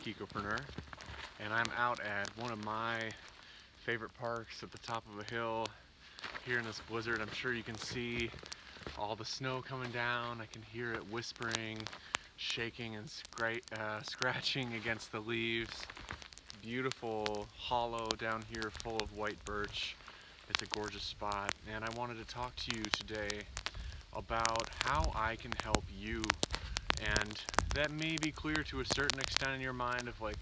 ecopreneur, and I'm out at one of my favorite parks at the top of a hill here in this blizzard. I'm sure you can see all the snow coming down. I can hear it whispering, shaking and scratching against the leaves. Beautiful hollow down here full of white birch. It's a gorgeous spot, and I wanted to talk to you today about how I can help you. And that may be clear to a certain extent in your mind of like,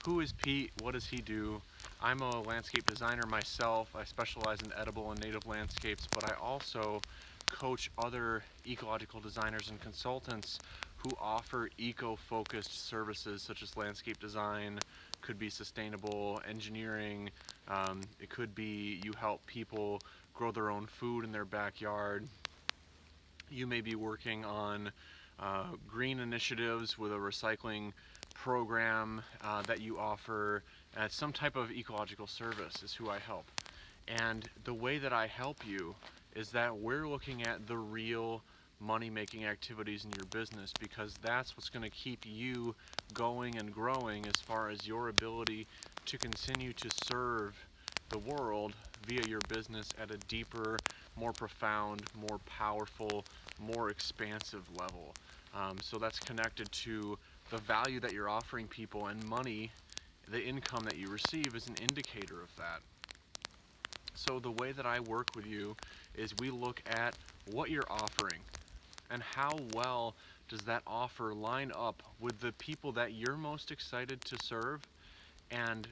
who is Pete? What does he do? I'm a landscape designer myself. I specialize in edible and native landscapes, but I also coach other ecological designers and consultants who offer eco-focused services such as landscape design, could be sustainable engineering, it could be you help people grow their own food in their backyard. You may be working on green initiatives with a recycling program that you offer. Some type of ecological service is who I help. And the way that I help you is that we're looking at the real money-making activities in your business, because that's what's going to keep you going and growing as far as your ability to continue to serve the world via your business at a deeper, more profound, more powerful, more expansive level. So that's connected to the value that you're offering people, and money, the income that you receive, is an indicator of that. So the way that I work with you is we look at what you're offering and how well does that offer line up with the people that you're most excited to serve, and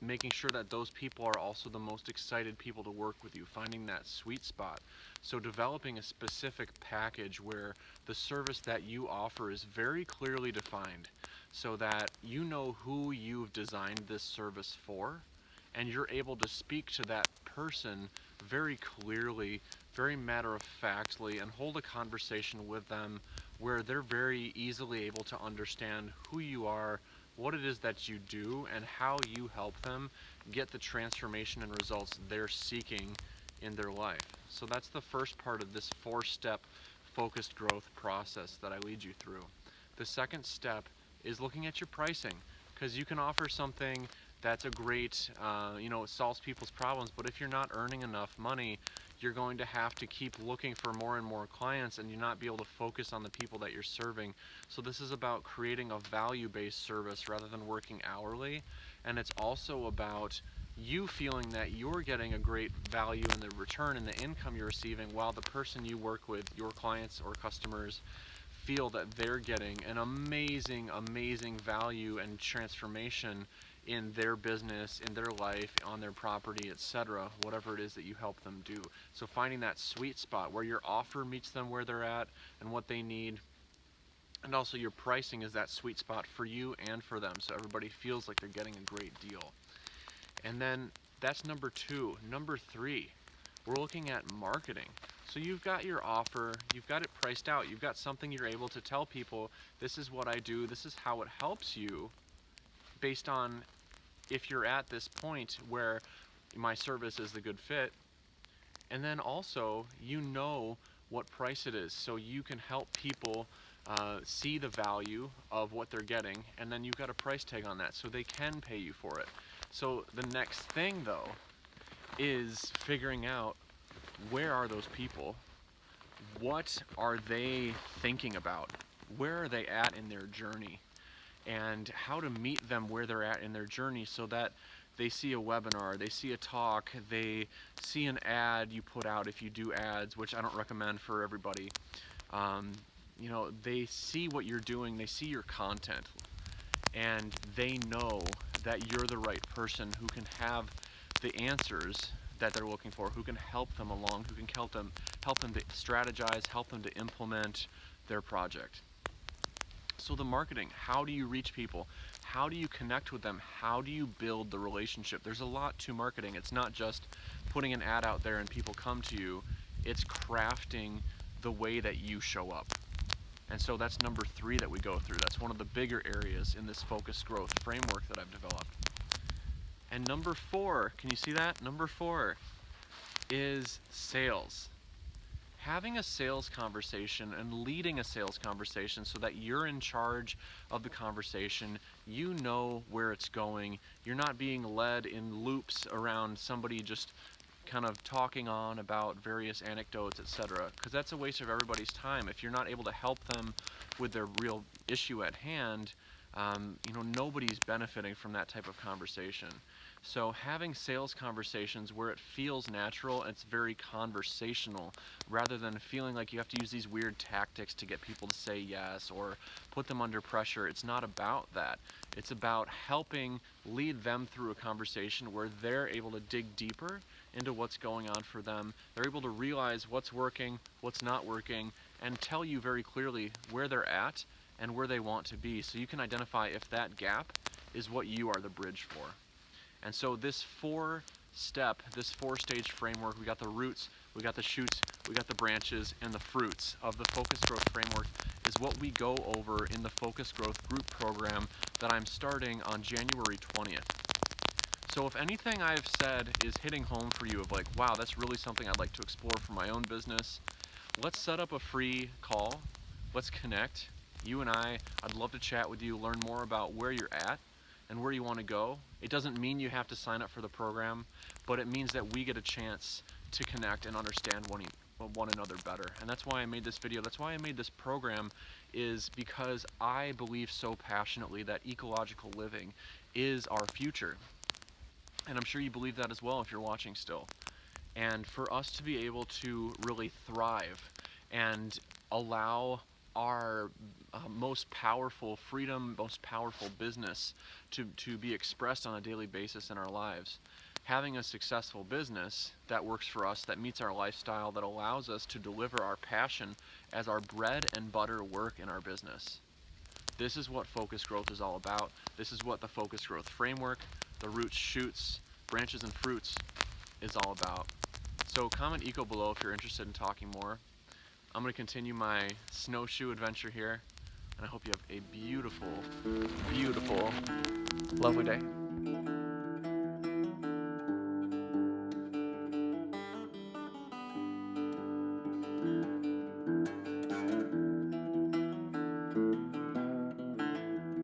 making sure that those people are also the most excited people to work with you, finding that sweet spot. So developing a specific package where the service that you offer is very clearly defined, so that you know who you've designed this service for, and you're able to speak to that person very clearly, very matter-of-factly, and hold a conversation with them where they're very easily able to understand who you are, what it is that you do, and how you help them get the transformation and results they're seeking in their life. So that's the first part of this 4-step focused growth process that I lead you through. The second step is looking at your pricing, because you can offer something that's a great, it solves people's problems, but if you're not earning enough money, you're going to have to keep looking for more and more clients, and you'll not be able to focus on the people that you're serving. So this is about creating a value-based service rather than working hourly, and it's also about you feeling that you're getting a great value in the return and the income you're receiving, while the person you work with, your clients or customers, feel that they're getting an amazing, amazing value and transformation in their business, in their life, on their property, etc., whatever it is that you help them do. So finding that sweet spot where your offer meets them where they're at and what they need, and also your pricing is that sweet spot for you and for them, so everybody feels like they're getting a great deal. And then that's number 2. Number 3, we're looking at marketing. So you've got your offer, you've got it priced out, you've got something you're able to tell people, this is what I do, this is how it helps you, based on if you're at this point where my service is the good fit. And then also, you know what price it is, so you can help people see the value of what they're getting, and then you've got a price tag on that, so they can pay you for it. So the next thing, though, is figuring out, where are those people? What are they thinking about? Where are they at in their journey? And how to meet them where they're at in their journey, so that they see a webinar, they see a talk, they see an ad you put out if you do ads, which I don't recommend for everybody. They see what you're doing, they see your content, and they know that you're the right person who can have the answers that they're looking for, who can help them along, who can help them to strategize, help them to implement their project. So the marketing, how do you reach people? How do you connect with them? How do you build the relationship? There's a lot to marketing. It's not just putting an ad out there and people come to you. It's crafting the way that you show up. And so that's number 3 that we go through. That's one of the bigger areas in this focused growth framework that I've developed. And number 4, can you see that? Number 4 is sales. Having a sales conversation and leading a sales conversation so that you're in charge of the conversation, you know where it's going. You're not being led in loops around somebody just kind of talking on about various anecdotes, etc., because that's a waste of everybody's time. If you're not able to help them with their real issue at hand, nobody's benefiting from that type of conversation. So having sales conversations where it feels natural, it's very conversational, rather than feeling like you have to use these weird tactics to get people to say yes or put them under pressure. It's not about that. It's about helping lead them through a conversation where they're able to dig deeper into what's going on for them. They're able to realize what's working, what's not working, and tell you very clearly where they're at and where they want to be, so you can identify if that gap is what you are the bridge for. And so this this four-stage framework, we got the roots, we got the shoots, we got the branches, and the fruits of the Focus Growth Framework is what we go over in the Focus Growth Group program that I'm starting on January 20th. So if anything I've said is hitting home for you of like, wow, that's really something I'd like to explore for my own business, let's set up a free call. Let's connect. You and I'd love to chat with you, learn more about where you're at and where you want to go. It doesn't mean you have to sign up for the program, but it means that we get a chance to connect and understand one another better. And that's why I made this video. That's why I made this program, is because I believe so passionately that ecological living is our future. And I'm sure you believe that as well if you're watching still. And for us to be able to really thrive and allow our most powerful freedom, most powerful business to be expressed on a daily basis in our lives, having a successful business that works for us, that meets our lifestyle, that allows us to deliver our passion as our bread and butter work in our business. This is what Focus Growth is all about. This is what the Focus Growth Framework, the roots, shoots, branches, and fruits is all about. So comment eco below if you're interested in talking more. I'm going to continue my snowshoe adventure here, and I hope you have a beautiful, beautiful, lovely day.